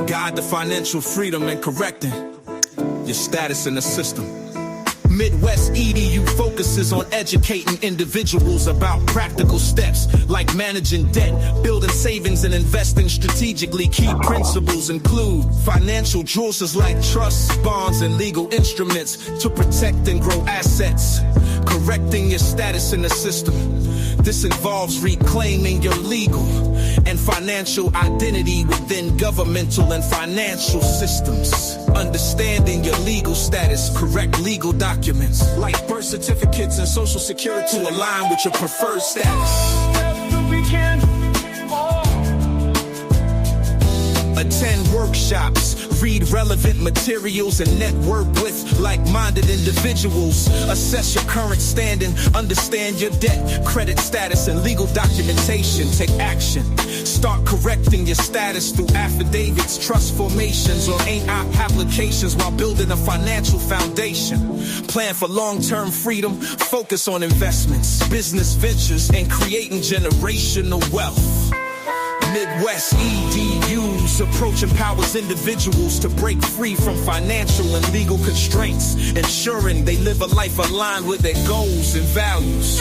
Guide the financial freedom and correcting your status in the system. Midwest EDU focuses on educating individuals about practical steps like managing debt, building savings, and investing strategically. Key principles include financial jewels like trusts, bonds, and legal instruments to protect and grow assets, correcting your status in the system. This involves reclaiming your legal and financial identity within governmental and financial systems. Understanding your legal status, correct legal documents like birth certificates and social security to align with your preferred status. Attend workshops, read relevant materials, and network with like-minded individuals. Assess your current standing, understand your debt, credit status, and legal documentation. Take action. Start correcting your status through affidavits, trust formations, or applications while building a financial foundation. Plan for long-term freedom, focus on investments, business ventures, and creating generational wealth. Midwest EDU's approach empowers individuals to break free from financial and legal constraints, ensuring they live a life aligned with their goals and values.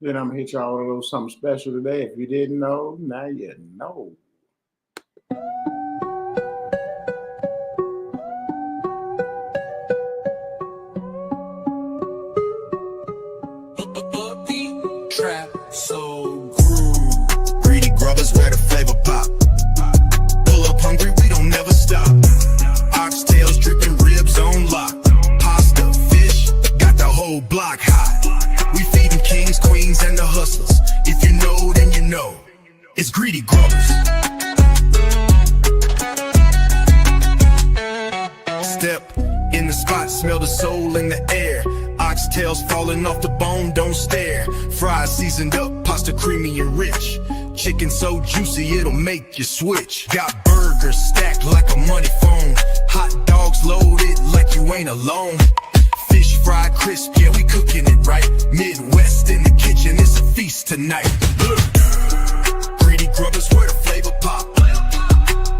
Then I'm gonna hit y'all with a little something special today. If you didn't know, now you know. Trap so groove. Greedy grubbers where the flavor pop. Pull up hungry, we don't never stop. Oxtails dripping, ribs on lock. Pasta, fish, got the whole block hot. We feeding kings, queens, and the hustlers. If you know, then you know. It's Greedy Grubbers. Step in the spot, smell the soul in the air. Oxtails falling off the bone, don't stare. Fries seasoned up, pasta creamy and rich. Chicken so juicy, it'll make you switch. Got burgers stacked like a money phone. Hot dogs loaded like you ain't alone. Fish fried crisp, yeah, we cooking it right. Midwest in the kitchen, it's a feast tonight. Greedy grubbers where the flavor pop.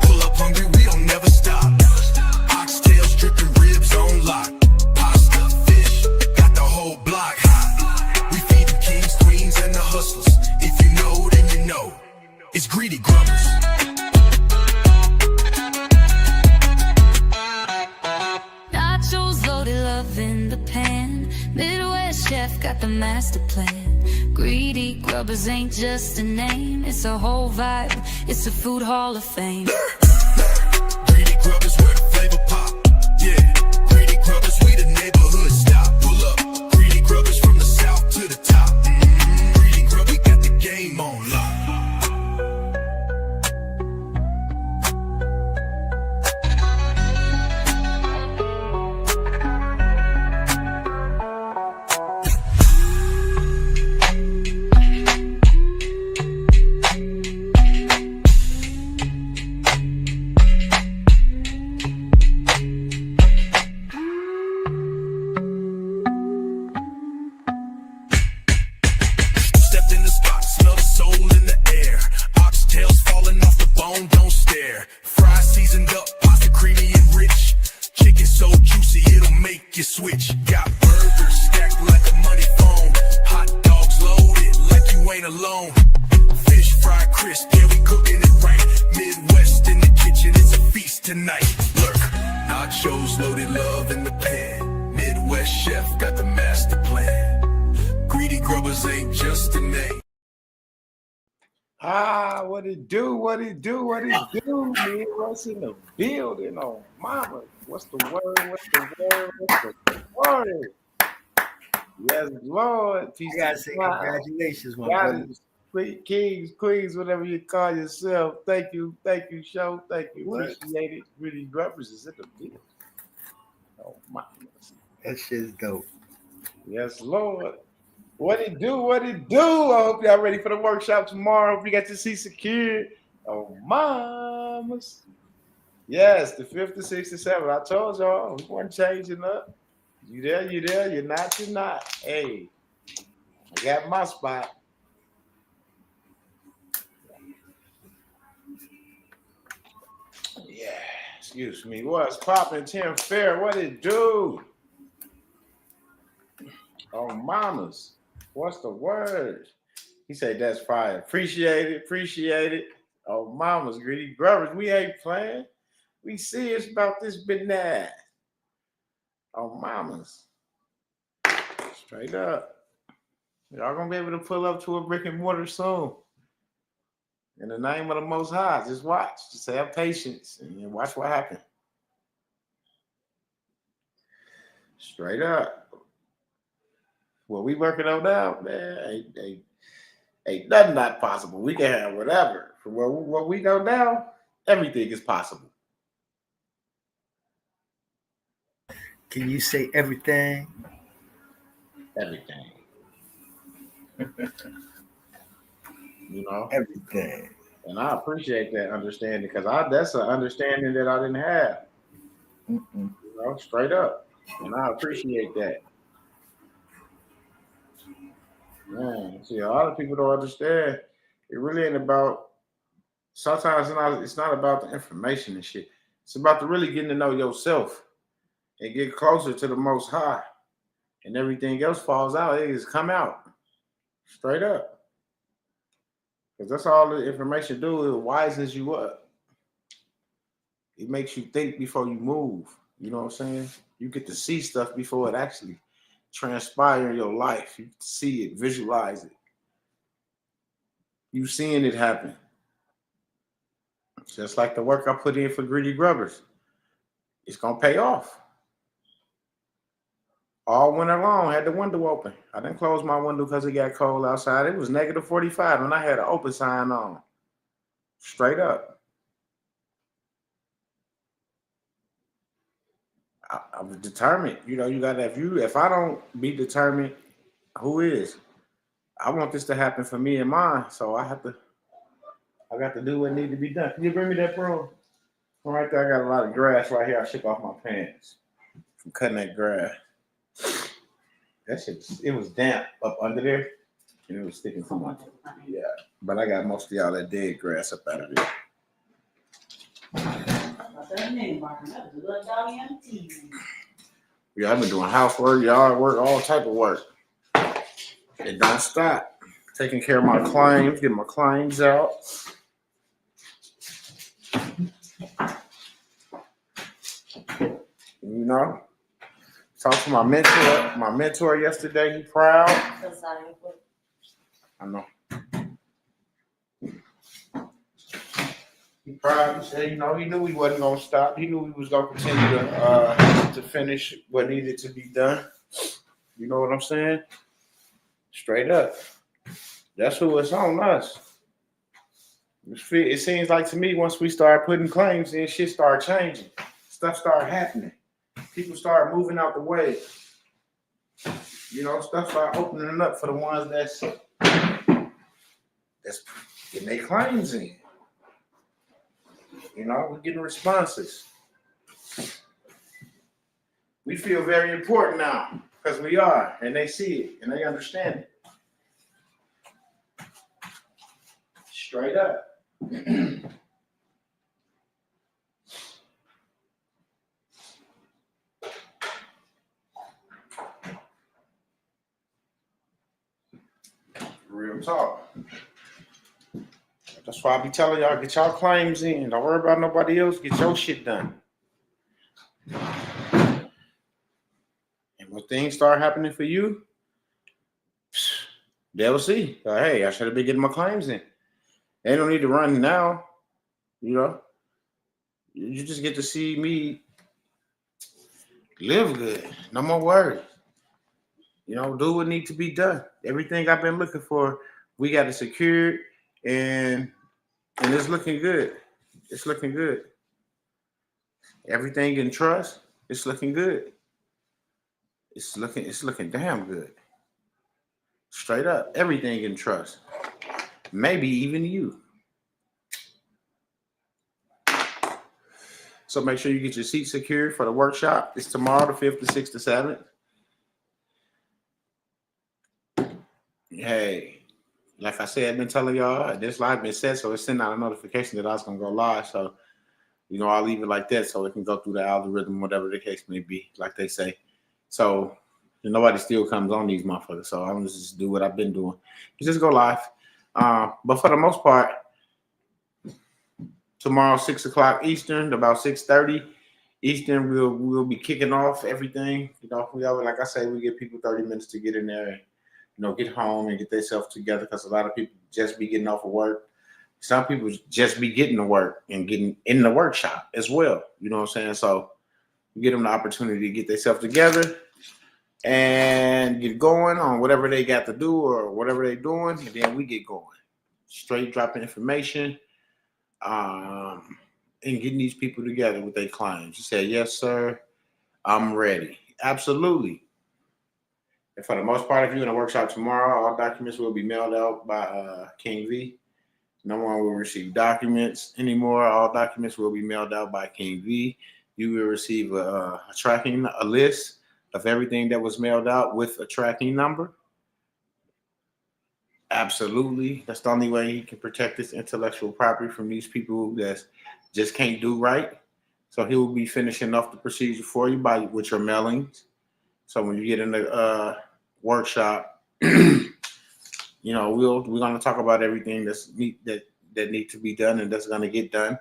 Pull up hungry, we don't never stop. Oxtails dripping, ribs on lock. Pasta, fish, got the whole block hot. We feed the kings, queens, and the hustlers. If you know, then you know. It's Greedy Grubbers. In the pan, Midwest chef got the master plan. Greedy Grubbers ain't just a name, it's a whole vibe, it's a food hall of fame. Greedy Grubbers where the flavor pop. Yeah, Greedy Grubbers, we the neighborhood stop. Pull up, Greedy Grubbers from the south to the top. Greedy Grubbers, we got the game on lock. Switch. Got burgers stacked like a money phone. Hot dogs loaded like you ain't alone. Fish fried crisp, yeah, we cooking it right. Midwest in the kitchen, it's a feast tonight. Lurk, nachos loaded, love in the pan. Midwest chef got the master plan. Greedy Grubbers ain't just a name. What it do? What it do? What it do? Man, what's in the building? Oh, mama. What's the word? What's the word? What's the word? Yes, Lord. Peace I gotta to say God. congratulations, my God brother. is kings, queens, whatever you call yourself. Thank you, show. Thank you, What? appreciate it. Really represents in the building. Oh my goodness. That shit's dope. Yes, Lord. What it do? What it do? I hope y'all ready for the workshop tomorrow. Hope you got your seat secured. Oh, mamas. Yes, the 5th to 6th to 7th. I told y'all we weren't changing up. You there, you there. You're not, you're not. Hey, I got my spot. Yeah, excuse me. What's popping, Tim Fair? What it do? Oh, mamas. What's the word? He said that's fire. Appreciate it, appreciate it. Oh, mamas, greedy grubbers. We ain't playing. We serious about this business. Oh, mamas. Straight up. Y'all gonna be able to pull up to a brick and mortar soon. In the name of the Most High, just watch. Just have patience and watch what happens. Straight up. What we working on now, man, ain't nothing not possible. We can have whatever. For what we know now, everything is possible. Can you say everything? Everything. You know? Everything. And I appreciate that understanding because that's an understanding that I didn't have. You know, straight up. And I appreciate that. Man, see, a lot of people don't understand. It really ain't about. Sometimes it's not about the information and shit. It's about the really getting to know yourself and get closer to the Most High, and everything else falls out. It just come out straight up, because that's all the information do. It wisens you up. It makes you think before you move. You know what I'm saying? You get to see stuff before it actually transpire in your life. You see it, visualize it. You seeing it happen. Just like the work I put in for Greedy Grubbers. It's gonna pay off. All winter long, I had the window open. I didn't close my window because it got cold outside. It was negative 45 and I had an open sign on. Straight up. I was determined. You know, you got to, if I don't be determined, who is? I want this to happen for me and mine. So I got to do what needs to be done. Can you bring me that broom? Right there, I got a lot of grass right here. I shook off my pants from cutting that grass. That shit, it was damp up under there, and it was sticking to my. Yeah, but I got most of y'all that dead grass up out of there. Yeah, I've been doing housework, yard work, all type of work. It don't stop. Taking care of my claims, getting my claims out. You know, talked to my mentor yesterday. He proud. I know. He proud. He said, you know, he knew he wasn't gonna stop. He knew we was gonna continue to finish what needed to be done. You know what I'm saying? Straight up. That's who it's on us. It seems like to me once we start putting claims in, shit start changing. Stuff start happening. People start moving out the way. You know, stuff start opening up for the ones that's getting their claims in. You know, we're getting responses. We feel very important now because we are, and they see it and they understand it. Straight up. Real talk. That's why I be telling y'all, get y'all claims in. Don't worry about nobody else. Get your shit done. And when things start happening for you, they'll see. Like, hey, I should have been getting my claims in. They don't need to run now. You know, you just get to see me live good. No more worries. You know, do what needs to be done. Everything I've been looking for, we got it secured, and it's looking good. It's looking good. Everything in trust, it's looking good. It's looking damn good. Straight up, everything in trust. Maybe even you. So make sure you get your seat secured for the workshop. It's tomorrow, the 5th, the 6th, the 7th. Hey, like I said, I've been telling y'all, this live been set, so it's sending out a notification that I was going to go live. So, you know, I'll leave it like that so it can go through the algorithm, whatever the case may be, like they say. So nobody still comes on these motherfuckers. So I'm just do what I've been doing. You just go live. But for the most part, tomorrow, 6 o'clock Eastern, about 6:30 Eastern, we'll be kicking off everything. You know, we always, like I say, we give people 30 minutes to get in there and, you know, get home and get themselves together, because a lot of people just be getting off of work. Some people just be getting to work and getting in the workshop as well. You know what I'm saying? So we get them the opportunity to get themselves together and get going on whatever they got to do or whatever they're doing, and then we get going. Straight dropping information. And getting these people together with their clients. You say, yes, sir, I'm ready. Absolutely. And for the most part, if you're in a workshop tomorrow, all documents will be mailed out by King V. No one will receive documents anymore. All documents will be mailed out by King V. You will receive a list of everything that was mailed out with a tracking number. Absolutely. That's the only way he can protect his intellectual property from these people that just can't do right. So he will be finishing off the procedure for you with your mailings. So when you get in the workshop, you know, we're going to talk about everything that needs to be done and that's going to get done.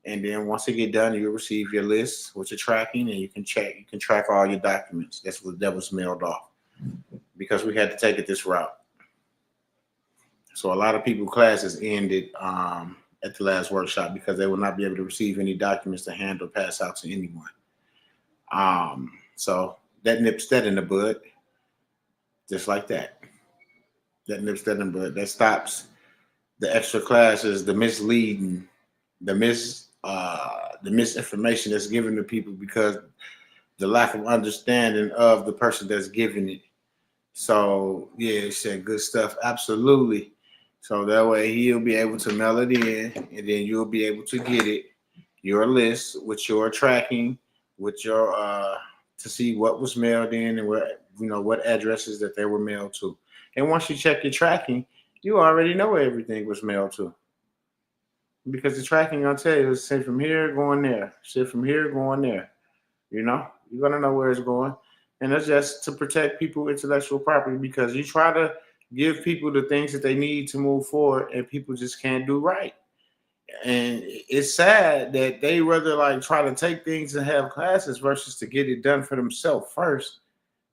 And then once it get done, you'll receive your list with your tracking, and you can track all your documents. That was mailed off, because we had to take it this route. So a lot of people classes ended at the last workshop because they will not be able to receive any documents to hand or pass out to anyone. So that nips that in the bud, just like that. That nips that in the bud. That stops the extra classes, the misleading, the misinformation that's given to people because the lack of understanding of the person that's giving it. So yeah, it said good stuff. Absolutely. So that way he'll be able to mail it in, and then you'll be able to get it, your list with your tracking, with your to see what was mailed in and what addresses that they were mailed to. And once you check your tracking, you already know where everything was mailed to. Because the tracking, I'll tell you, is sent from here going there, sent from here going there. You know, you're gonna know where it's going. And that's just to protect people's intellectual property, because you try to give people the things that they need to move forward, and people just can't do right. And it's sad that they rather like try to take things and have classes versus to get it done for themselves first,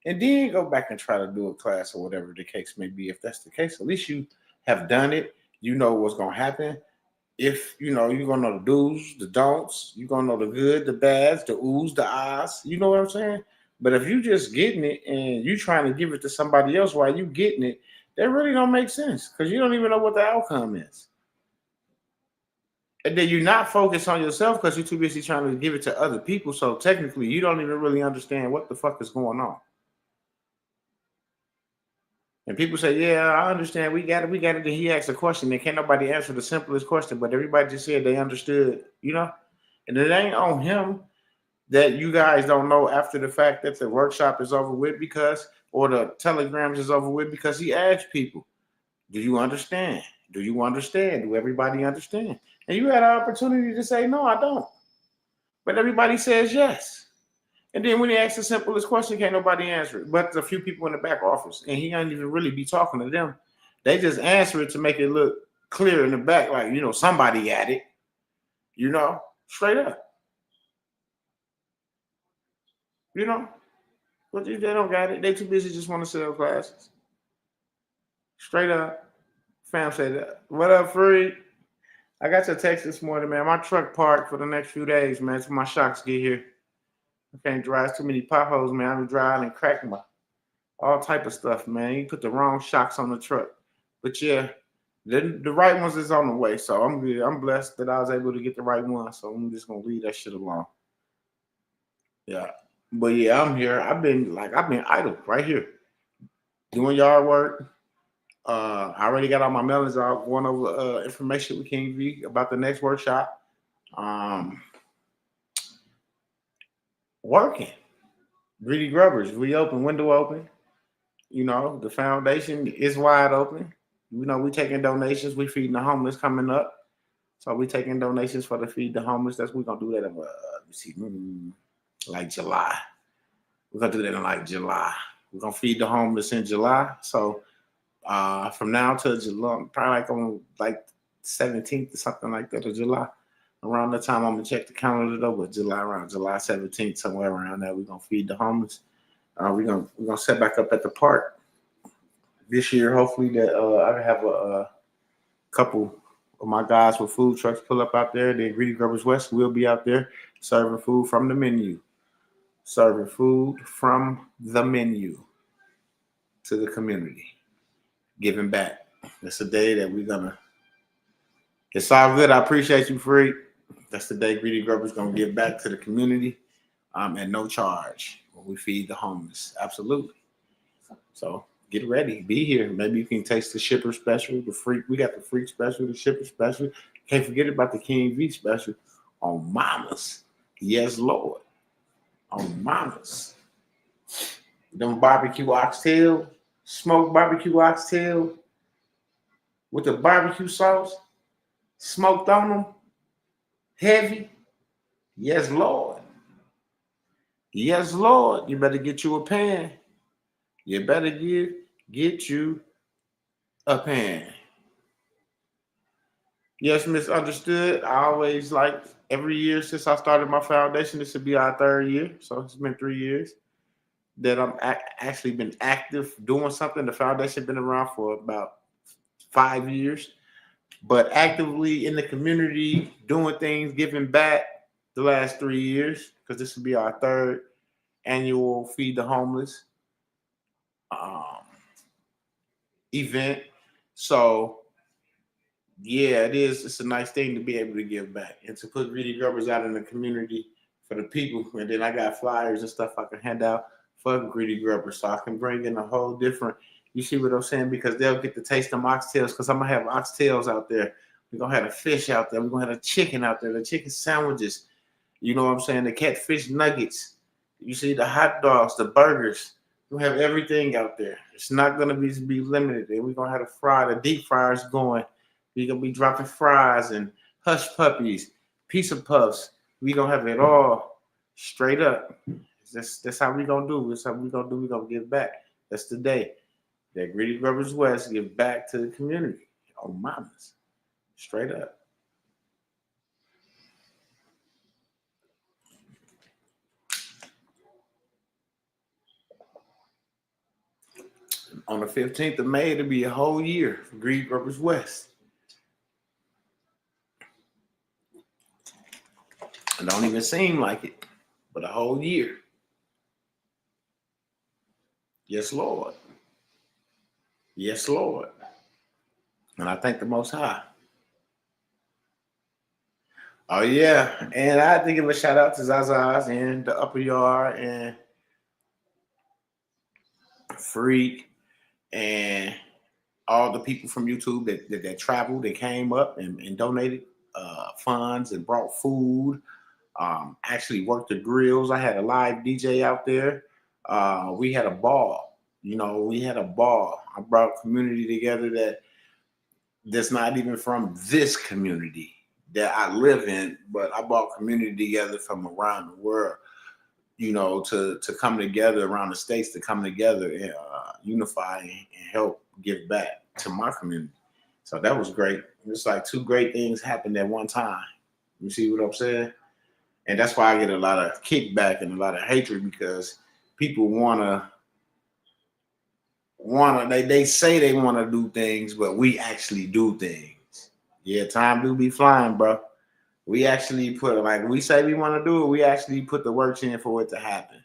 and then go back and try to do a class or whatever the case may be. If that's the case, at least you have done it. You know what's going to happen. If you know, you're going to know the do's, the don'ts. You're going to know the good, the bads, the oohs, the ahs. You know what I'm saying? But if you just getting it and you trying to give it to somebody else while you getting it, that really don't make sense, because you don't even know what the outcome is. And then you're not focused on yourself because you're too busy trying to give it to other people. So technically, you don't even really understand what the fuck is going on. And people say, yeah, I understand. We got it. Then he asked a question. And can't nobody answer the simplest question, but everybody just said they understood, you know? And it ain't on him that you guys don't know after the fact that the workshop is over with or the telegrams is over with, because he asked people, do you understand? Do you understand? Do everybody understand? And you had an opportunity to say, no, I don't. But everybody says yes. And then when he asks the simplest question, can't nobody answer it but a few people in the back office. And he don't even really be talking to them. They just answer it to make it look clear in the back, like, you know, somebody got it, you know, straight up. You know, but they don't got it. They too busy just want to sell classes. Straight up. Fam said that. What up, Free? I got your text this morning, man. My truck parked for the next few days, man, till my shocks get here. I can't drive too many potholes, man. I'm driving and cracking my all type of stuff, man. You put the wrong shocks on the truck. But yeah, the right ones is on the way. So I'm good. I'm blessed that I was able to get the right one. So I'm just gonna leave that shit alone. Yeah. But yeah, I'm here. I've been idle right here. Doing yard work. I already got all my melons out, going over information with King V about the next workshop. Working. Greedy Grubbers, reopen, window open. You know, the foundation is wide open. You know, we taking donations. We feeding the homeless coming up. So we taking donations for the feed the homeless. We're gonna do that in like July. We're gonna do that in like July. We're gonna feed the homeless in July. So from now till July, probably like on like 17th or something like that of July. Around the time I'm gonna check the calendar though, but around July 17th, somewhere around there, we're gonna feed the homeless. We're gonna set back up at the park this year. Hopefully that I have a couple of my guys with food trucks pull up out there. The Greedy Grubbers West will be out there serving food from the menu. Serving food from the menu to the community. Giving back. That's the day that we're gonna. It's all good. I appreciate you, Freak. That's the day Greedy Grubbers gonna give back to the community, at no charge when we feed the homeless. Absolutely. So get ready. Be here. Maybe you can taste the shipper special, the Freak. We got the Freak special, the shipper special. Can't forget about the King V special on Mamas. Yes, Lord. On Mamas. Them barbecue oxtail, smoked barbecue oxtail with the barbecue sauce, smoked on them, heavy. Yes, Lord. Yes, Lord. You better get you a pan. You better get you a pan. Yes, misunderstood. I always like every year since I started my foundation, this will be our 3rd year. So it's been 3 years that I'm actually been active doing something. The foundation been around for about 5 years, but actively in the community, doing things, giving back the last 3 years, because this will be our 3rd annual Feed the Homeless event. So yeah, it is. It's a nice thing to be able to give back and to put Greedy Grubbers out in the community for the people. And then I got flyers and stuff I can hand out for Greedy Grubbers, so I can bring in a whole different. You see what I'm saying? Because they'll get to taste them oxtails. Because I'm gonna have oxtails out there. We're gonna have the fish out there. We're gonna have the chicken out there. The chicken sandwiches. You know what I'm saying? The catfish nuggets. You see the hot dogs, the burgers. We'll have everything out there. It's not gonna be limited. And we're gonna have the deep fryers going. We're gonna be dropping fries and hush puppies, pizza puffs. We're gonna have it all straight up. That's how we gonna do. That's how we gonna do. We're gonna give back. That's the day that Greedy Grubbers West give back to the community on Mamas. Straight up. On the 15th of May, it'll be a whole year for Greedy Grubbers West. It don't even seem like it, but a whole year. Yes, Lord. Yes, Lord. And I thank the Most High. Oh, yeah. And I have to give a shout out to Zaza's and the Upper Yard and Freak and all the people from YouTube that traveled, that came up and donated funds and brought food. Actually worked the grills. I had a live DJ out there. We had a ball. We had a ball. I brought a community together that's not even from this community that I live in, but I brought community together from around the world, to come together around the states, to come together and unify and help give back to my community. So that was great. It's like 2 great things happened at one time. You see what I'm saying? And that's why I get a lot of kickback and a lot of hatred, because people they say they want to do things, but we actually do things. Yeah, time do be flying, bro. We actually put, like we say we want to do it, we actually put the work in for it to happen.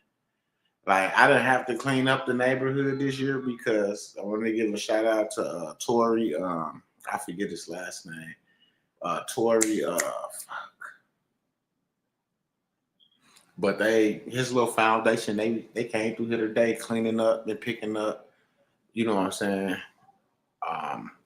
Like, I didn't have to clean up the neighborhood this year because I want to give a shout out to Tori. I forget his last name. Tori. But his little foundation, they came through here today cleaning up and picking up. You know what I'm saying?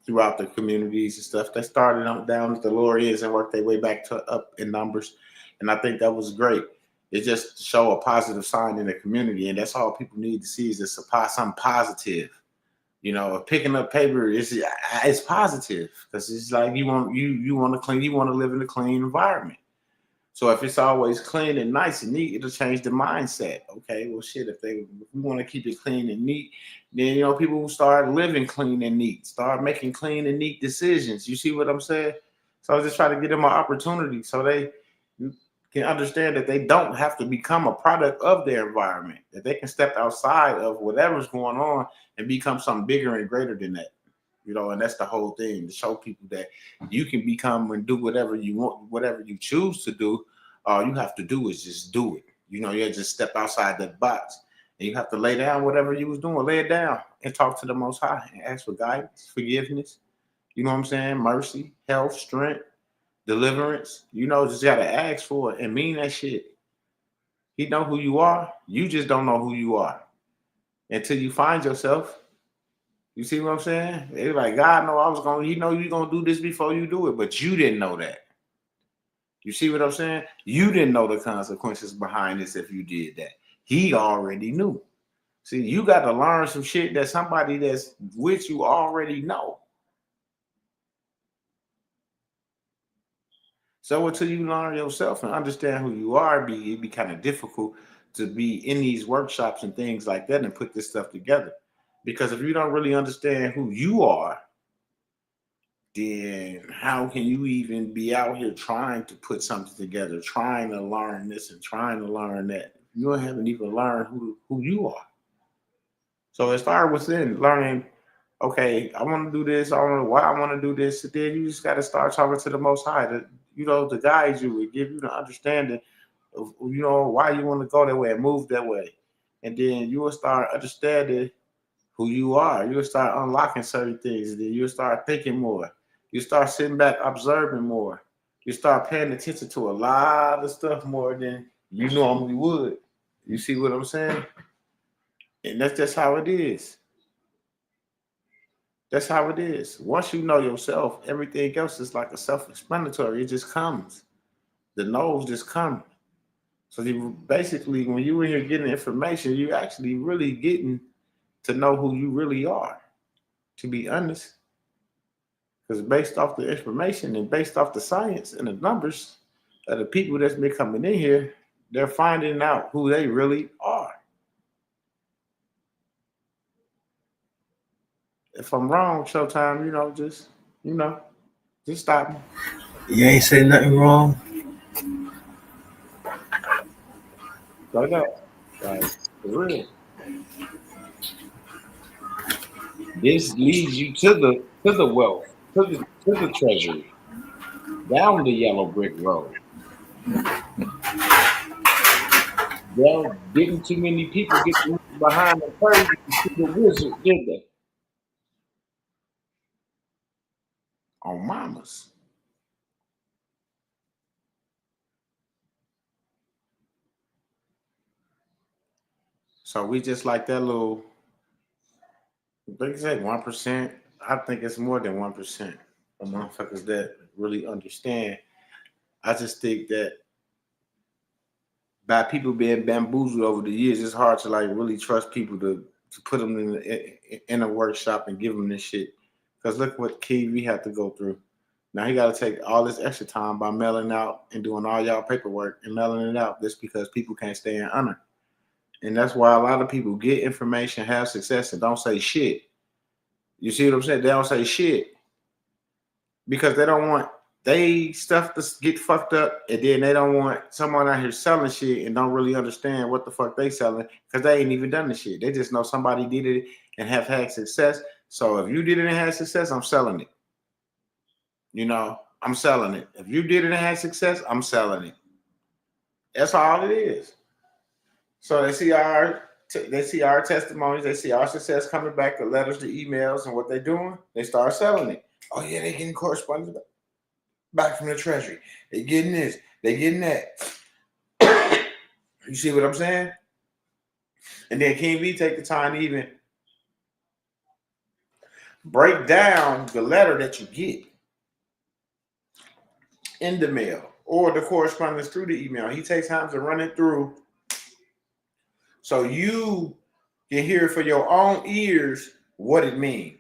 Throughout the communities and stuff. They started on down at the lower ends and worked their way back to up in numbers. And I think that was great. It just show a positive sign in the community. And that's all people need to see is just something positive. You know, picking up paper it's positive because it's like you want to clean, you want to live in a clean environment. So if it's always clean and nice and neat, it'll change the mindset. Okay, well, shit, if we want to keep it clean and neat, then, you know, people will start living clean and neat, start making clean and neat decisions. You see what I'm saying? So I was just trying to give them an opportunity so they can understand that they don't have to become a product of their environment, that they can step outside of whatever's going on and become something bigger and greater than that. You know, and that's the whole thing, to show people that you can become and do whatever you want, whatever you choose to do. All you have to do is just do it. You know, you just step outside that box. And you have to lay down whatever you was doing, lay it down and talk to the Most High and ask for guidance, forgiveness. You know what I'm saying? Mercy, health, strength, deliverance. You know, just got to ask for it and mean that shit. He know who you are. You just don't know who you are until you find yourself. You see what I'm saying? It's like, God know you know you're going to do this before you do it, but you didn't know that. You see what I'm saying? You didn't know the consequences behind this if you did that. He already knew. See, you got to learn some shit that somebody that's with you already know. So until you learn yourself and understand who you are, it'd be kind of difficult to be in these workshops and things like that and put this stuff together. Because if you don't really understand who you are, then how can you even be out here trying to put something together, trying to learn this and trying to learn that? You haven't even learned who you are. So it started within learning, okay, I want to do this. I don't know why I want to do this. And then you just got to start talking to the Most High, to guide you and give you the understanding of, you know, why you want to go that way and move that way. And then you will start understanding who you are. You'll start unlocking certain things. Then you'll start thinking more. You start sitting back, observing more. You start paying attention to a lot of stuff more than you normally would. You see what I'm saying? And that's just how it is. That's how it is. Once you know yourself, everything else is like a self-explanatory. It just comes. The knows just come. So basically, when you in here getting information, you're actually really getting to know who you really are, to be honest. Because based off the information and based off the science and the numbers of the people that's been coming in here, they're finding out who they really are. If I'm wrong, Showtime, just stop me. You ain't say nothing wrong. Like that. Like, for real. This leads you to the wealth, to the treasury, down the yellow brick road. Well, didn't too many people get behind the curtain to see the wizard, did they? On mamas. So we just like that little, like I said, 1%. I think it's more than 1% of motherfuckers that really understand. I just think that by people being bamboozled over the years, it's hard to like really trust people to put them in a workshop and give them this shit. Because look what KV had to go through. Now he got to take all this extra time by mailing out and doing all y'all paperwork and mailing it out just because people can't stay in honor. And that's why a lot of people get information, have success, and don't say shit. You see what I'm saying? They don't say shit because they don't want they stuff to get fucked up, and then they don't want someone out here selling shit and don't really understand what the fuck they selling because they ain't even done the shit. They just know somebody did it and have had success. So if you did it and had success, I'm selling it. You know, I'm selling it. If you did it and had success, I'm selling it. That's all it is. So they see our testimonies, they see our success coming back, the letters, the emails, and what they're doing. They start selling it. Oh yeah, they're getting correspondence back from the Treasury. They're getting this. They're getting that. You see what I'm saying? And then King V take the time to even break down the letter that you get in the mail or the correspondence through the email. He takes time to run it through so you can hear for your own ears what it means.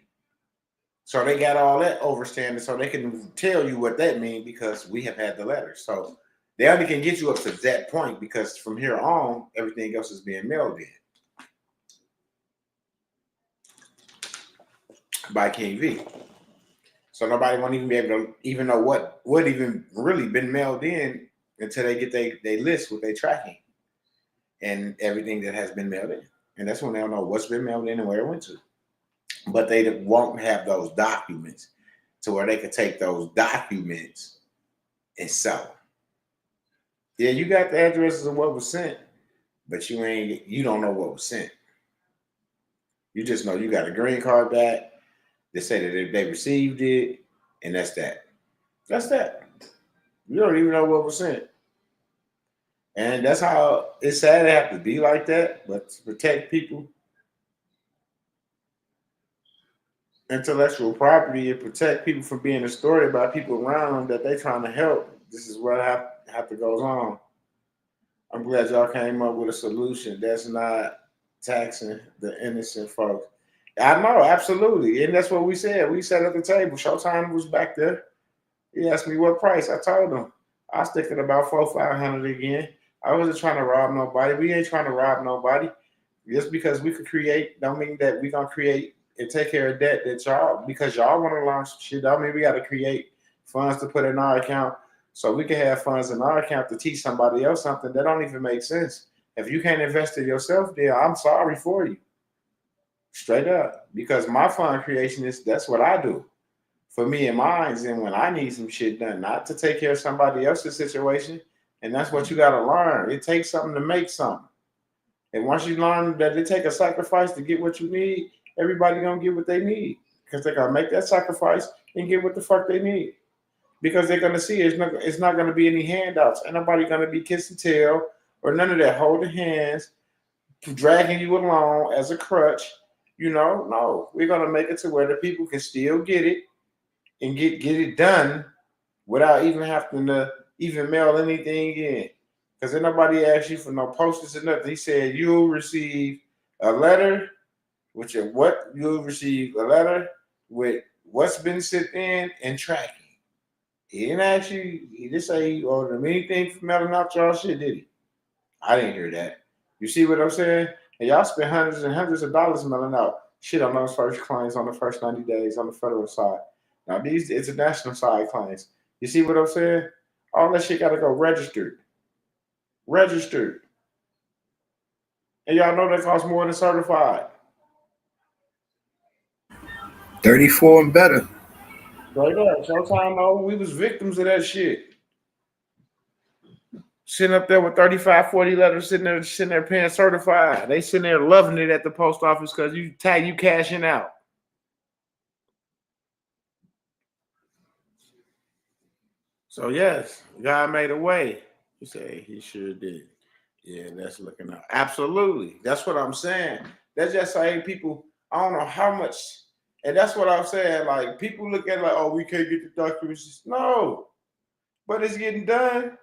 So they got all that overstanding so they can tell you what that means because we have had the letters. So they only can get you up to that point because from here on, everything else is being mailed in by King V. So nobody won't even be able to even know what even really been mailed in until they get they list with their tracking and everything that has been mailed in. And that's when they'll know what's been mailed in and where it went to. But they won't have those documents to where they could take those documents and sell them. Yeah, you got the addresses of what was sent, but you don't know what was sent. You just know you got a green card back. They say that they received it, and that's that. That's that. You don't even know what was sent. And that's how it's sad to have to be like that, but to protect people, intellectual property, and protect people from being a story about people around them that they're trying to help. This is what have to goes on. I'm glad y'all came up with a solution that's not taxing the innocent folks. I know, absolutely. And that's what we said. We sat at the table. Showtime was back there. He asked me what price. I told him I'll stick at about $400-500 again. I wasn't trying to rob nobody. We ain't trying to rob nobody. Just because we could create, don't mean that we're going to create and take care of debt that y'all, because y'all want to launch shit. Don't mean we got to create funds to put in our account so we can have funds in our account to teach somebody else something that don't even make sense. If you can't invest in yourself, then I'm sorry for you. Straight up. Because my fund creation that's what I do for me and mine. And when I need some shit done, not to take care of somebody else's situation. And that's what you got to learn. It takes something to make something. And once you learn that it takes a sacrifice to get what you need, everybody going to get what they need. Because they're going to make that sacrifice and get what the fuck they need. Because they're going to see it's not going to be any handouts. Ain't nobody going to be kiss and tell or none of that holding hands, dragging you along as a crutch. You know, no, we're going to make it to where the people can still get it and get it done without even having to even mail anything in. Because then nobody asked you for no posters or nothing. He said you'll receive a letter you'll receive a letter with what's been sent in and tracking. He didn't ask you, he didn't say you owed him anything for mailing out y'all shit, did he? I didn't hear that. You see what I'm saying? And y'all spent hundreds and hundreds of dollars mailing out shit on those first claims on the first 90 days on the federal side. Now, these international side claims. You see what I'm saying? All that shit got to go registered. Registered. And y'all know that costs more than certified. 34 and better. Right there. Showtime, no, we was victims of that shit. Sitting up there with 35, 40 letters, sitting there paying certified. They sitting there loving it at the post office because you cashing out. So yes, God made a way. You say he sure did. Yeah, that's looking out. Absolutely. That's what I'm saying. That's just saying people, I don't know how much, and that's what I'm saying. Like people look at it like, oh, we can't get the documents. No, but it's getting done.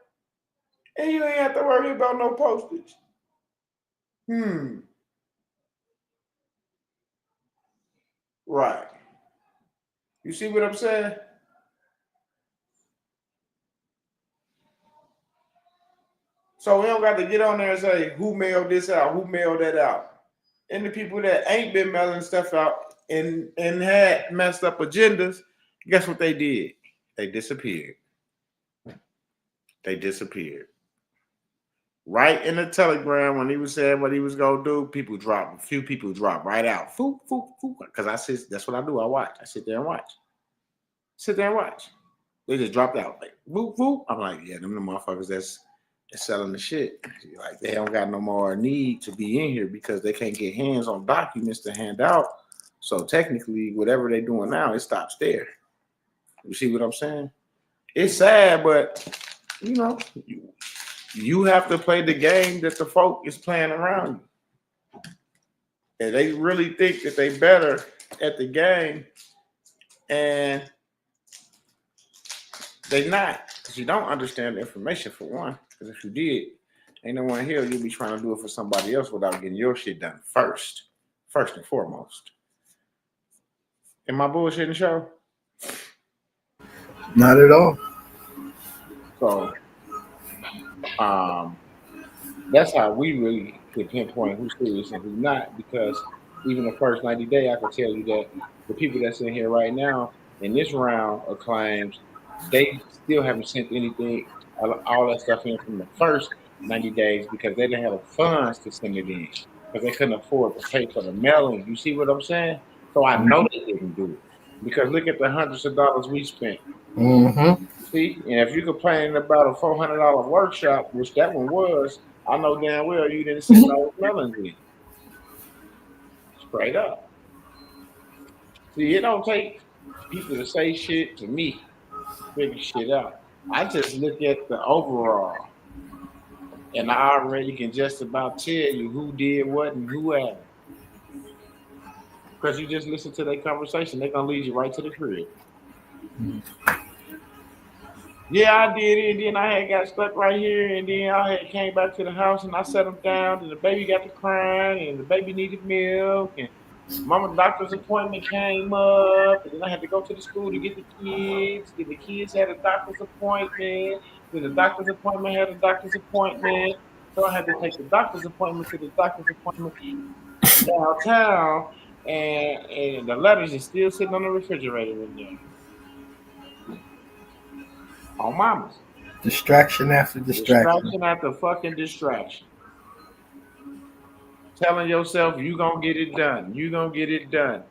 And you ain't have to worry about no postage. Right. You see what I'm saying? So we don't got to get on there and say who mailed this out, who mailed that out. And the people that ain't been mailing stuff out and had messed up agendas, guess what they did? They disappeared. They disappeared. Right in the Telegram when he was saying what he was gonna do, people drop. A few people drop right out. Foop, foop, foop. Because that's what I do. I watch. I sit there and watch. They just dropped out. Like, whoop, whoop. I'm like, yeah, them the motherfuckers that's selling the shit. Like, they don't got no more need to be in here because they can't get hands on documents to hand out. So technically, whatever they're doing now, it stops there. You see what I'm saying? It's sad, but you know, you have to play the game that the folk is playing around you. And they really think that they better at the game, and they not. Because you don't understand the information, for one. Because if you did, ain't no one here, you'll be trying to do it for somebody else without getting your shit done first and foremost. Am I bullshitting, show? Not at all. So, that's how we really could pinpoint who's serious and who's not, because even the first 90 days, I can tell you that the people that's in here right now in this round of claims, they still haven't sent anything, all that stuff in from the first 90 days because they didn't have the funds to send it in because they couldn't afford to pay for the mailing. You see what I'm saying? So I know they didn't do it because look at the hundreds of dollars we spent. Mm-hmm. See, and if you're complaining about a $400 workshop, which that one was, I know damn well you didn't send those melons in. Straight up. See, it don't take people to say shit to me, figure shit out. I just look at the overall, and I already can just about tell you who did what and who hasn't. Because you just listen to their conversation, they're gonna lead you right to the crib. Yeah, I did it, and then I had got stuck right here, and then I had came back to the house and I set them down, and the baby got to crying, and the baby needed milk, and mama doctor's appointment came up, and then I had to go to the school to get the kids, and the kids had a doctor's appointment, then the doctor's appointment had a doctor's appointment, so I had to take the doctor's appointment to the doctor's appointment downtown, and the letters are still sitting on the refrigerator in there. On mamas. Distraction after distraction. Distraction after fucking distraction. Telling yourself you gonna get it done. You gonna get it done.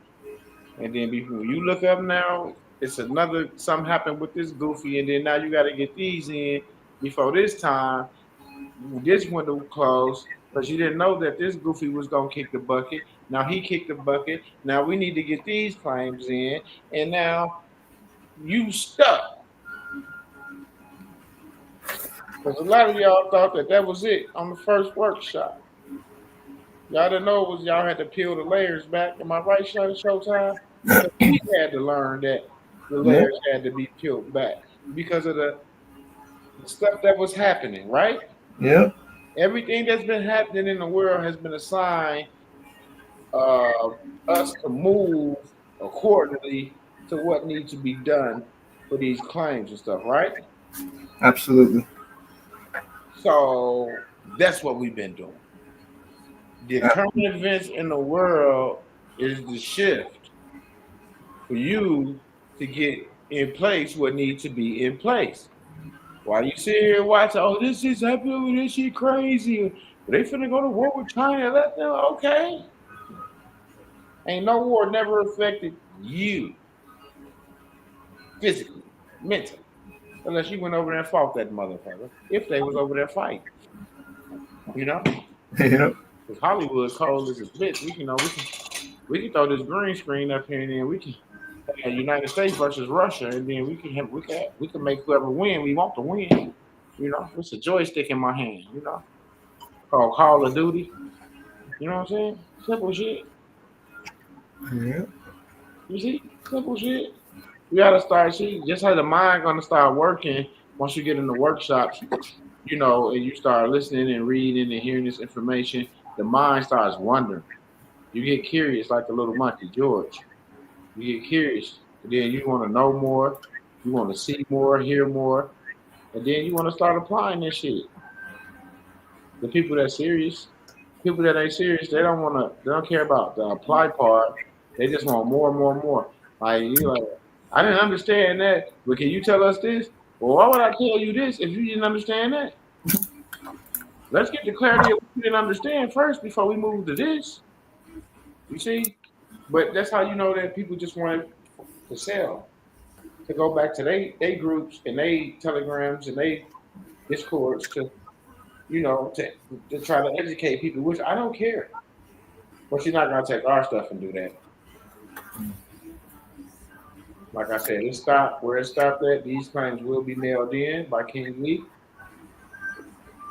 And then before you look up now, it's another something happened with this goofy, and then now you gotta get these in before this time. This window closed because you didn't know that this goofy was gonna kick the bucket. Now he kicked the bucket. Now we need to get these claims in, and now you stuck. Because a lot of y'all thought that was it on the first workshop. Y'all didn't know it was y'all had to peel the layers back. Am I right, Showtime? We had to learn that the layers had to be peeled back because of the stuff that was happening, right? Yeah. Everything that's been happening in the world has been assigned us to move accordingly to what needs to be done for these claims and stuff, right? Absolutely. So that's what we've been doing. The current events in the world is the shift for you to get in place what needs to be in place. While you sit here and watch, oh, this is happening, this shit crazy. They finna go to war with China. Let them, okay. Ain't no war never affected you physically, mentally. Unless you went over there and fought that motherfucker. If they was over there fighting. You know? Yeah. Because Hollywood's cold as a bitch. We can throw this green screen up here and then we can have United States versus Russia, and then we can make whoever win we want to win. You know, it's a joystick in my hand, you know. Called Call of Duty. You know what I'm saying? Simple shit. Yeah. You see? Simple shit. You gotta start just how the mind gonna start working once you get in the workshops, you know, and you start listening and reading and hearing this information, the mind starts wondering. You get curious like the little monkey, George. You get curious, and then you want to know more, you want to see more, hear more, and then you want to start applying this shit. The people that's serious, people that ain't serious, they don't care about the apply part. They just want more and more and more. Like you like, I didn't understand that, but can you tell us this? Well, why would I tell you this if you didn't understand that? Let's get the clarity of what you didn't understand first before we move to this. You see? But that's how you know that people just want to sell. to go back to they groups and they telegrams and they discords to to try to educate people, which I don't care. But you're not gonna take our stuff and do that. Like I said, it stopped where it stopped at. These claims will be mailed in by King Lee.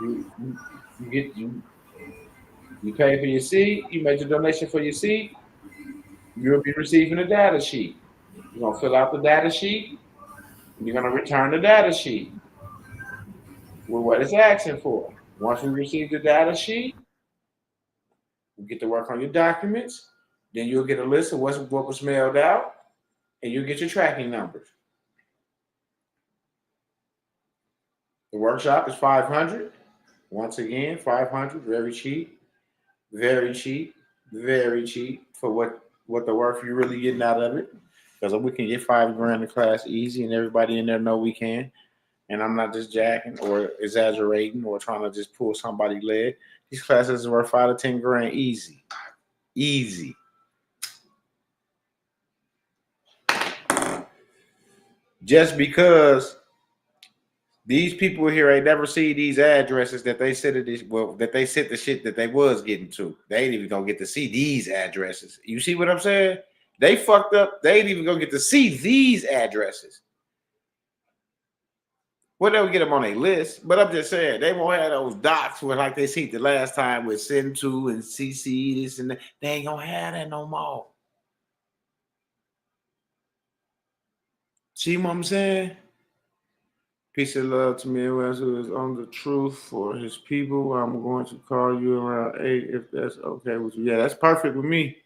You pay for your seed. You made your donation for your seed. You'll be receiving a data sheet. You're gonna fill out the data sheet. You're gonna return the data sheet with what it's asking for. Once we receive the data sheet, we get to work on your documents. Then you'll get a list of what was mailed out, and you'll get your tracking numbers. The workshop is $500. Once again, $500, very cheap, very cheap, very cheap for what the worth you're really getting out of it. Because we can get $5,000 a class easy, and everybody in there know we can. And I'm not just jacking or exaggerating or trying to just pull somebody's leg. These classes are worth $5,000 to $10,000 easy, easy. Just because these people here ain't never see these addresses that they said that they sent the shit that they was getting to. They ain't even gonna get to see these addresses. You see what I'm saying? They fucked up. They ain't even gonna get to see these addresses. Well, they'll get them on a list, but I'm just saying they won't have those docs where like they see the last time with send to and CC this and that. They ain't gonna have that no more. See what I'm saying? Peace and love to me, who is on the truth for his people. I'm going to call you around 8 if that's okay with you. Yeah, that's perfect with me.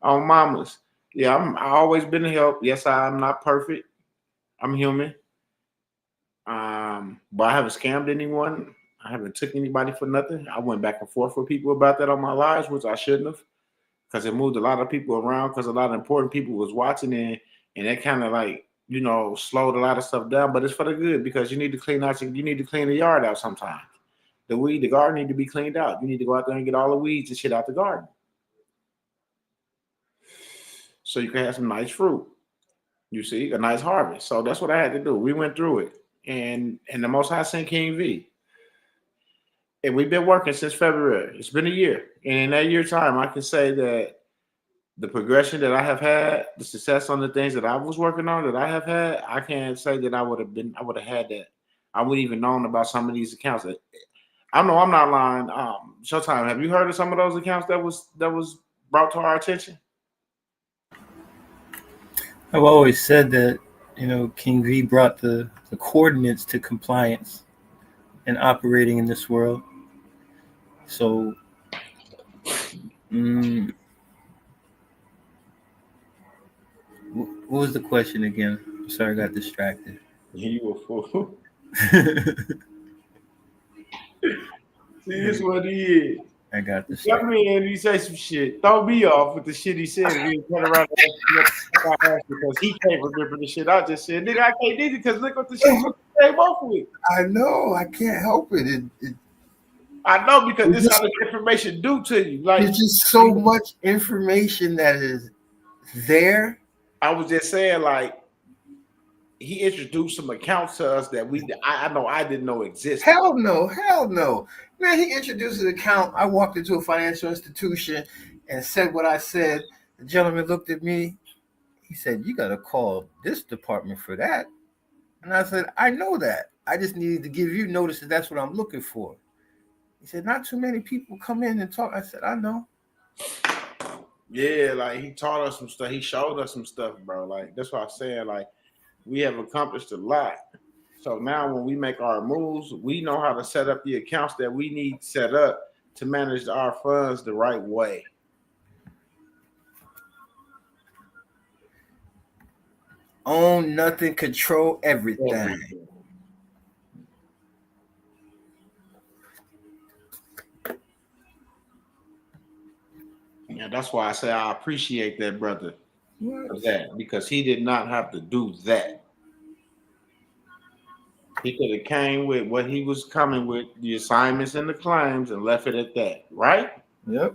On mamas. Yeah, I always been to help. Yes, I'm not perfect. I'm human. But I haven't scammed anyone. I haven't took anybody for nothing. I went back and forth with people about that on my lives, which I shouldn't have, because it moved a lot of people around because a lot of important people was watching it, and that kind of like, slowed a lot of stuff down, but it's for the good because you need to clean the yard out sometimes. The garden need to be cleaned out. You need to go out there and get all the weeds and shit out the garden. So you can have some nice fruit. You see, a nice harvest. So that's what I had to do. We went through it. And the Most High sent King V. And we've been working since February. It's been a year. And in that year time, I can say that the progression that I have had, the success on the things that I was working on that I have had, I can't say that I would have had that. I wouldn't even known about some of these accounts. I know I'm not lying. Showtime, have you heard of some of those accounts that was brought to our attention? I've always said that, King V brought the coordinates to compliance and operating in this world. So, what was the question again? I'm sorry, I got distracted. You a fool. See, this is what he is. I got distracted. Come in and he say some shit. Throw me off with the shit he said. We turn around because he can't remember the shit I just said. Nigga, I can't do it because look what the shit you came off with. I know. I can't help it. I know because this is how the information do to you. Like, there's just so much information that is there. I was just saying, like, he introduced some accounts to us that I know I didn't know existed. Hell no. Man, he introduced an account. I walked into a financial institution and said what I said. The gentleman looked at me. He said, "You got to call this department for that." And I said, "I know that. I just needed to give you notice that that's what I'm looking for." He said, "Not too many people come in and talk." I said, "I know." Yeah, like he taught us some stuff. He showed us some stuff, bro. Like that's what I'm saying. Like we have accomplished a lot. So now when we make our moves, we know how to set up the accounts that we need set up to manage our funds the right way. Own nothing, control everything. Yeah, that's why I say I appreciate that brother for that, because he did not have to do that. He could have came with what he was coming with, the assignments and the claims, and left it at that, right? Yep.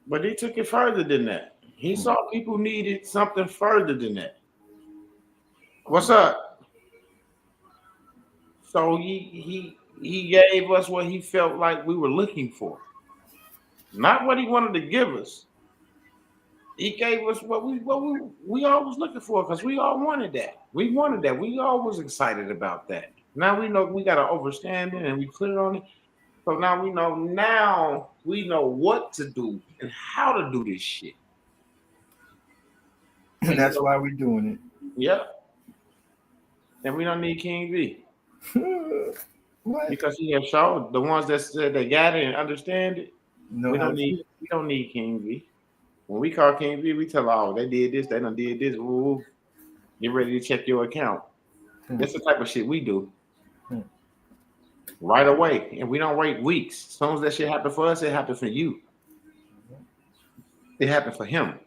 But he took it further than that. He saw people needed something further than that. What's up? So he gave us what he felt like we were looking for, not what he wanted to give us. He gave us what we all was looking for because we all wanted that. We wanted that. We all was excited about that. Now we know we got to understand it and we clear on it. So now we know. Now we know what to do and how to do this shit. And that's why we're doing Yep. And we don't need King V it. What? because he has shown the ones that said they got it and understand it. No, We don't need King V. When we call King V, we tell oh they did this, they done did this. Ooh, get ready to check your account. That's the type of shit we do. Right away. And we don't wait weeks. As soon as that shit happened for us, it happened for you. It happened for him.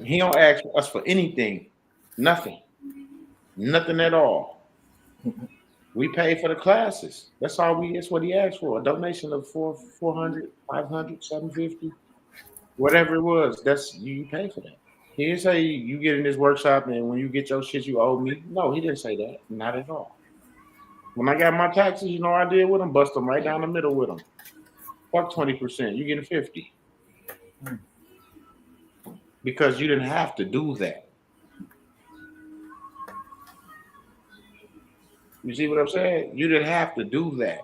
He don't ask us for anything. Nothing. Nothing at all. We pay for the classes. That's what he asked for. A donation of 400, 500, 750, whatever it was. That's you pay for that. He didn't say you get in this workshop and when you get your shit you owe me. No, he didn't say that. Not at all. When I got my taxes, you know what I did with them? Bust them right down the middle with them. Fuck 20%. You get a 50. Because you didn't have to do that. You see what I'm saying? You didn't have to do that.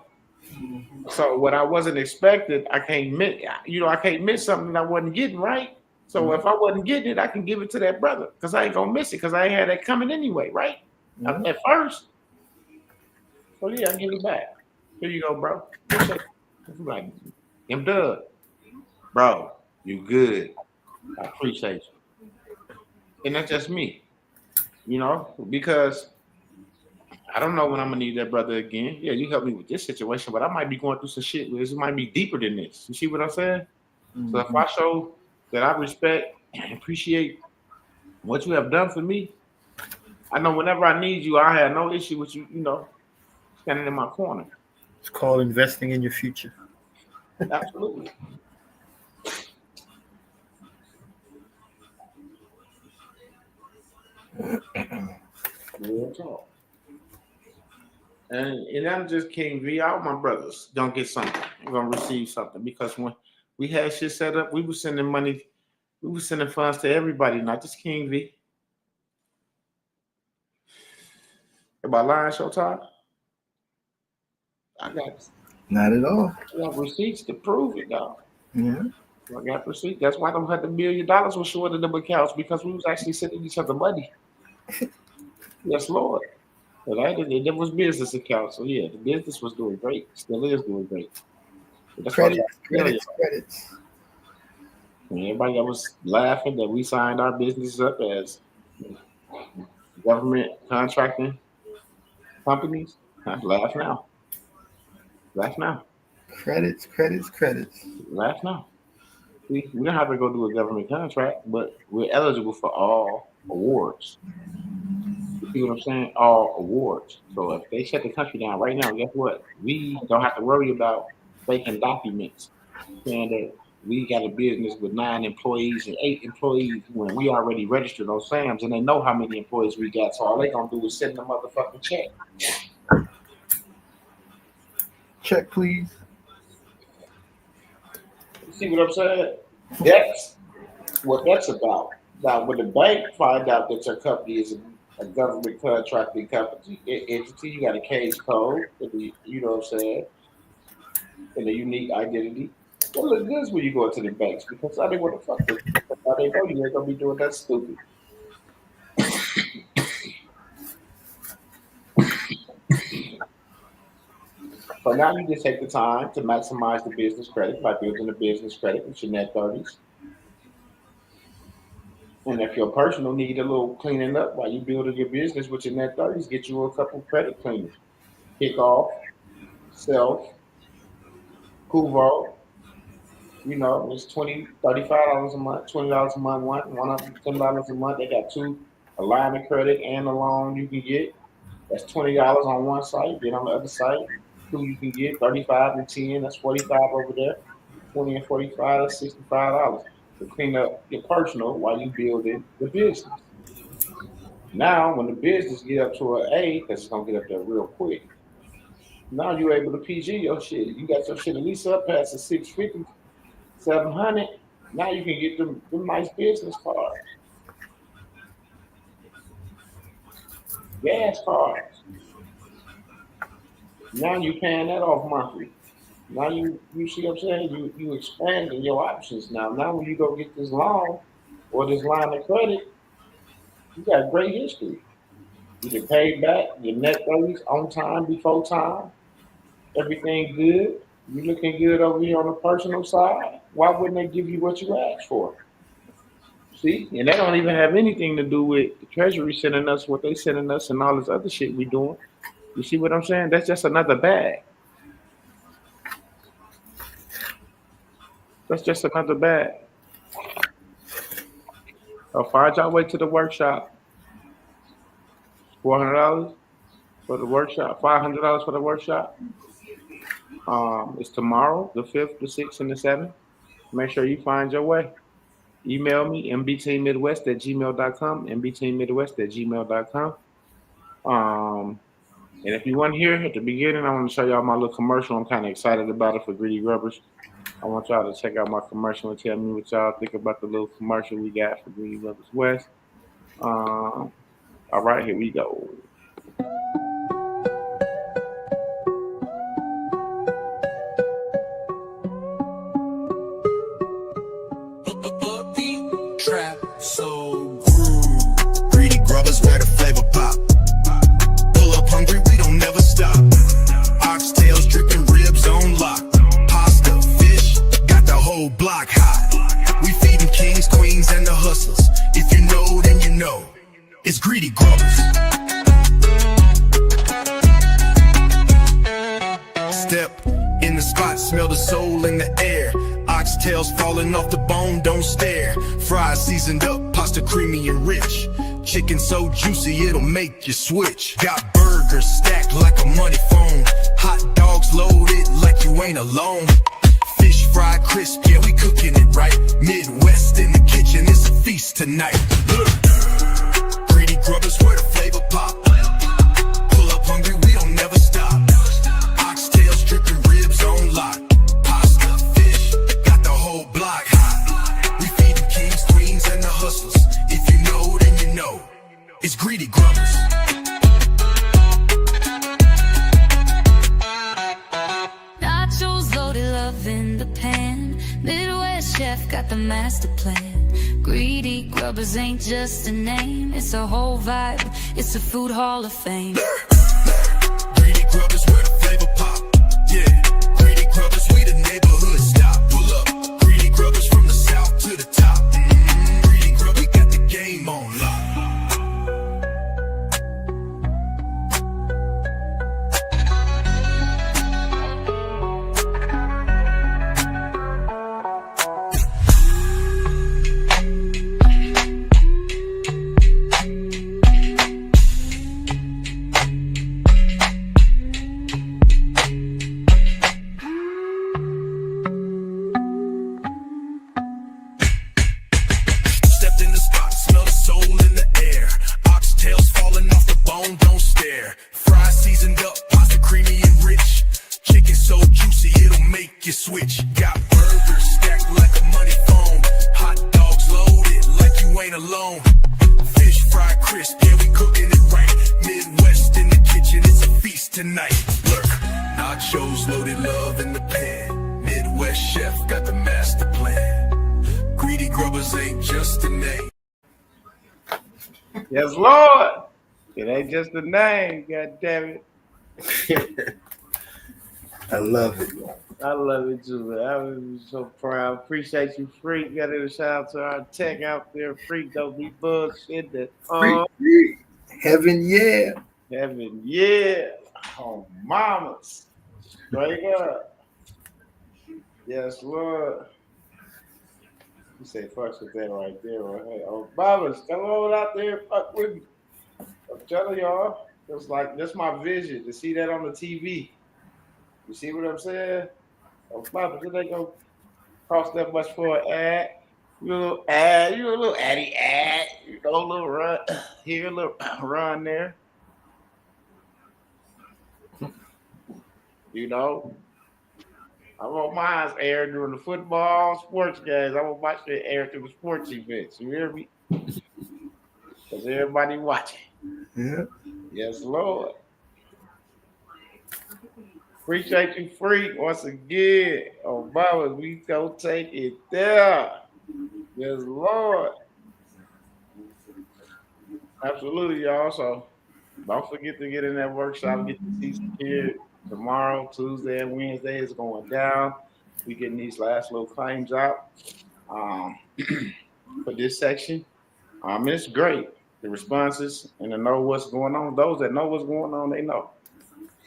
So what I wasn't expected, I can't miss something that I wasn't getting, right? So if I wasn't getting it, I can give it to that brother because I ain't gonna miss it because I ain't had that coming anyway, right? At first. So yeah, I give it back. Here you go, bro. Like, I'm done. Bro, you good. I appreciate you. And that's just me. Because I don't know when I'm gonna need that brother again. Yeah, you helped me with this situation, but I might be going through some shit. This might be deeper than this. You see what I'm saying? So if I show that I respect and appreciate what you have done for me, I know whenever I need you, I have no issue with you, standing in my corner. It's called investing in your future. Absolutely. Real talk. And I'm just King V. All my brothers gonna get something. We're gonna receive something because when we had shit set up, we were sending money, we were sending funds to everybody, not just King V. Am I lying, Showtime? I got Not at all. receipts to prove it, though. Yeah. I got receipts. That's why them $100 million was short of them accounts because we was actually sending each other money. Yes, Lord. But there was business accounts. So yeah, the business was doing great. Still is doing great. Credits. And everybody that was laughing that we signed our business up as government contracting companies. Laugh now. Laugh now. Credits. Laugh now. We don't have to go do a government contract, but we're eligible for all awards. You see what I'm saying? All awards. So if they shut the country down right now, guess what? We don't have to worry about faking documents saying that we got a business with 9 employees and 8 employees when we already registered on SAMs and they know how many employees we got. So all they gonna do is send the motherfucking check. Check, please. You see what I'm saying? That's what that's about. Now, when the bank find out that your company is a government contracting company entity, you got a case code, you know what I'm saying, and a unique identity. Well, look good when you go into the banks because I didn't want to fuck with you. Now they know you ain't gonna be doing that stupid. So now you just take the time to maximize the business credit by building a business credit with your net 30s. And if your personal need a little cleaning up while you building your business with your net 30s, get you a couple credit cleaners. Kickoff, Self, Kuvo. It's $20, $35 a month, $20 a month, one of them $10 a month. They got 2, a line of credit and a loan you can get. That's $20 on one site. Then on the other site, 2 you can get, 35 and 10, that's 45 over there. 20 and 45, that's $65 to clean up your personal while you building the business. Now, when the business get up to an A, because it's gonna get up there real quick. Now you're able to PG your shit. You got your shit at least up past the 650, 700. Now you can get them nice business cards, gas cards. Now you paying that off monthly. Now you see what I'm saying? You expanding your options now. Now when you go get this loan or this line of credit, you got great history. You can pay back your net raise on time, before time. Everything good. You looking good over here on the personal side. Why wouldn't they give you what you asked for? See, and that don't even have anything to do with the Treasury sending us what they sending us and all this other shit we doing. You see what I'm saying? That's just another bag. That's just another bag. So find y'all way to the workshop. $400 for the workshop. $500 for the workshop. It's tomorrow, the 5th, the 6th, and the 7th. Make sure you find your way. Email me, mbteammidwest@gmail.com, mbteammidwest@gmail.com. And if you want to hear at the beginning, I want to show y'all my little commercial. I'm kind of excited about it for Greedy Grubbers. I want y'all to check out my commercial and tell me what y'all think about the little commercial we got for Greedy Grubbers West. All right, here we go. Trap so groove. Greedy Grubbers where the flavor pop. Pull up hungry, we don't never stop. Oxtails dripping, ribs on lock. Pasta, fish, got the whole block hot. We feeding kings, queens, and the hustlers. If you know, then you know. It's Greedy Grubbers. Step in the spot, smell the soul in the air. Oxtails falling off the bone, don't stare. Fries seasoned up, pasta creamy and rich. Chicken so juicy, it'll make you switch. Got burgers stacked like a money phone. Hot dogs loaded like you ain't alone. Fish fried crisp, yeah, we cooking it right. Midwest in the kitchen, it's a feast tonight. Greedy Grubbers where the flavor pop. Pull up hungry, we don't never stop. Oxtails dripping, ribs on lock. Pasta, fish, got the whole block hot. We feed the kings, queens, and the hustlers. If you know, then you know. It's Greedy Grubbers. Nachos loaded, love in the pan. Midwest chef got the master plan. Greedy Grubbers ain't just a name, it's a whole vibe. It's a food hall of fame. Greedy Grubbers where the flavor pop. Yeah, Greedy Grubbers, we the neighborhood stop. Pull up, Greedy Grubbers from the south to the top. Greedy Grubbers, we got the game on lock. Stepped in the spot, smell the soul in the air. Oxtails falling off the bone, don't stare. Fries seasoned up, pasta creamy and rich. Chicken so juicy, it'll make you switch. Got burgers stacked like a money phone. Hot dogs loaded like you ain't alone. Fish fried crisp, yeah, we cooking it right. Midwest in the kitchen, it's a feast tonight. Lurk, nachos loaded, love in the pan. Midwest chef got the master plan. Greedy Grubbers ain't just a name. Yes, Lord. It ain't just a name, god damn it. I love it. I love it too, man. I was so proud. Appreciate you, Freak. Got to shout out to our tech out there. Freak, don't be bullshit. Heaven, yeah. Heaven, yeah. Oh, mamas. Straight up. Yes, Lord. You say fucks with that right there, right? Hey, oh, mamas, come on out there and fuck with me. I'm telling y'all, it's like, that's my vision, to see that on the TV. You see what I'm saying? Oh, mamas, they go cost that much for an ad. You a little ad, you a little addy ad, you know, a little run here, a little run there. You know, I want mine aired during the football sports games. I want my shit aired through the sports events. You hear me? Because everybody watching. Yeah. Yes, Lord. Appreciate you, Freak, once again. Obama, we go take it there. Yes, Lord. Absolutely, y'all. So don't forget to get in that workshop, get the seats secured. Tomorrow, Tuesday, and Wednesday is going down. We getting these last little claims out for this section. It's great. The responses and to know what's going on. Those that know what's going on, they know.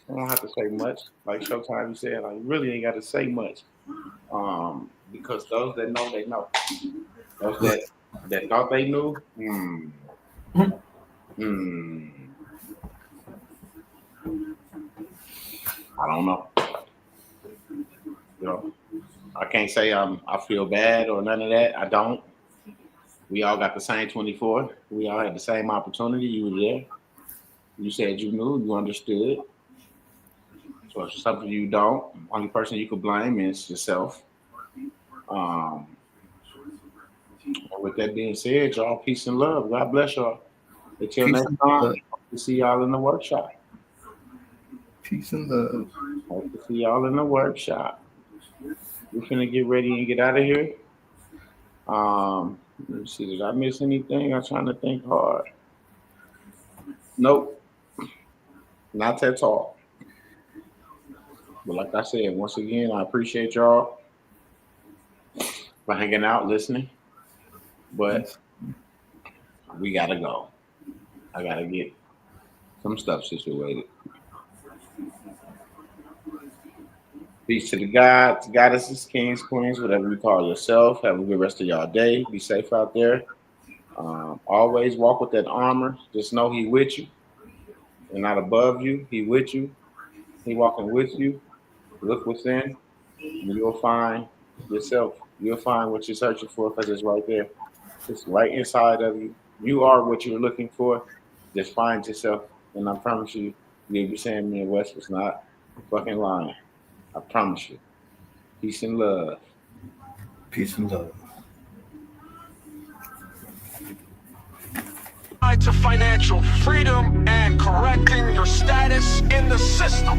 I don't have to say much. Like Showtime, you said, like, you really ain't got to say much. Because those that know, they know. Those that thought they knew, I don't know. You know, I can't say I feel bad or none of that. I don't. We all got the same 24. We all had the same opportunity. You were there. You said you knew. You understood. So if something you don't, only person you could blame is yourself. With that being said, y'all, peace and love. God bless y'all. Until next time, we'll see y'all in the workshop. Peace and love. Hope to see y'all in the workshop. We're finna get ready and get out of here. Let me see, did I miss anything? I'm trying to think hard. Nope. Not at all. But like I said, once again, I appreciate y'all for hanging out, listening. But we gotta go. I gotta get some stuff situated. Peace to the gods, goddesses, kings, queens, whatever you call yourself. Have a good rest of y'all day. Be safe out there. Always walk with that armor. Just know he with you. And not above you. He with you. He walking with you. Look within. And you'll find yourself. You'll find what you're searching for because it's right there. It's right inside of you. You are what you're looking for. Just find yourself. And I promise you, you'll be saying me and West was not fucking lying. I promise you. Peace and love. Peace and love. To financial freedom and correcting your status in the system.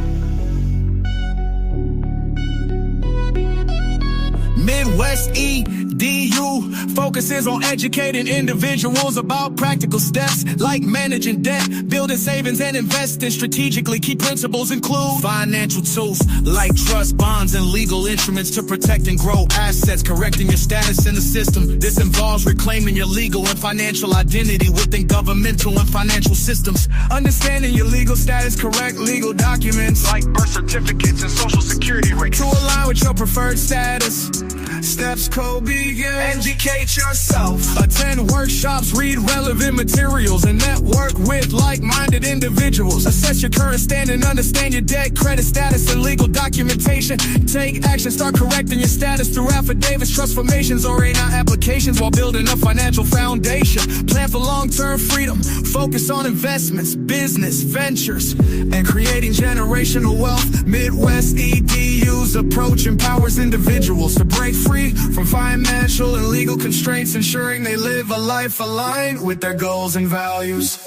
Midwest EDU focuses on educating individuals about practical steps like managing debt, building savings, and investing strategically. Key principles include financial tools like trust, bonds, and legal instruments to protect and grow assets, correcting your status in the system. This involves reclaiming your legal and financial identity within governmental and financial systems. Understanding your legal status, correct legal documents Like birth certificates and social security records. to align with your preferred status. Steps code begin. Educate yourself. Attend workshops, read relevant materials, and network with like-minded individuals. Assess your current standing, understand your debt, credit status, and legal documentation. Take action, start correcting your status through affidavits, trust formations, or A9 applications while building a financial foundation. Plan for long-term freedom. Focus on investments, business, ventures, and creating generational wealth. Midwest EDU's approach empowers individuals to break free from financial and legal constraints, ensuring they live a life aligned with their goals and values.